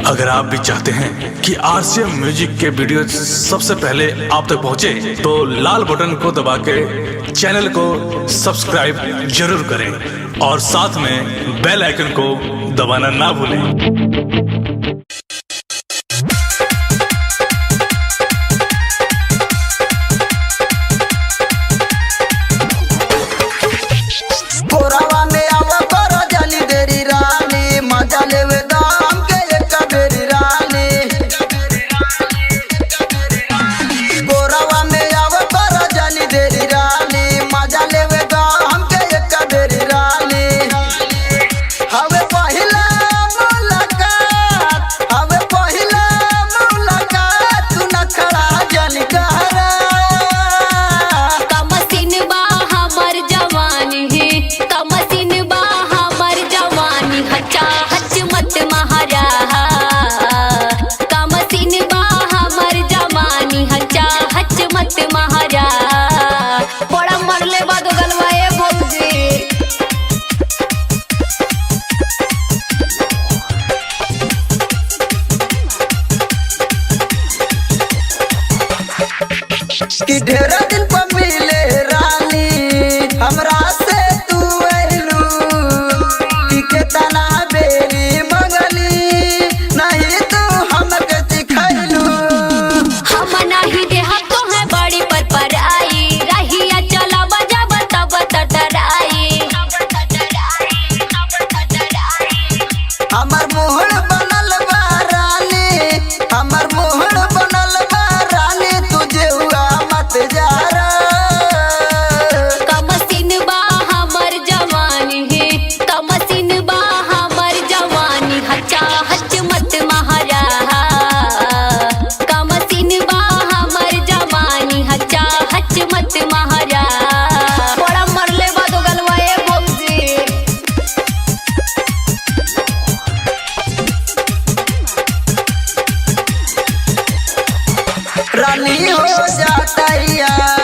अगर आप भी चाहते हैं कि आरसीएम म्यूजिक के वीडियो सबसे पहले आप तक पहुंचे, तो लाल बटन को दबा के चैनल को सब्सक्राइब जरूर करें और साथ में बेल आइकन को दबाना ना भूलें। कि ढेर दिन पर मिले रानी हमरा से तू अइलू कि केतना बेरी मंगली नहीं तू हमके सिखैलू। हम नहीं देह तो है बड़ी पर आई रहिया चला बजा तब टटराई। हमर मोहर बनल बा रानी, हमर मोहर बनल बा रानी, तुझे हुआ मत जारा। कमसिन बा हमर जवानी है, कमसिन बा हमर जवानी, हचा हच मत महारा। कमसिन बा हमर जवानी, हचा हच मत महारा। बड़ा मरले बा दो गलवा ए बौजी। रानी हो जाता यार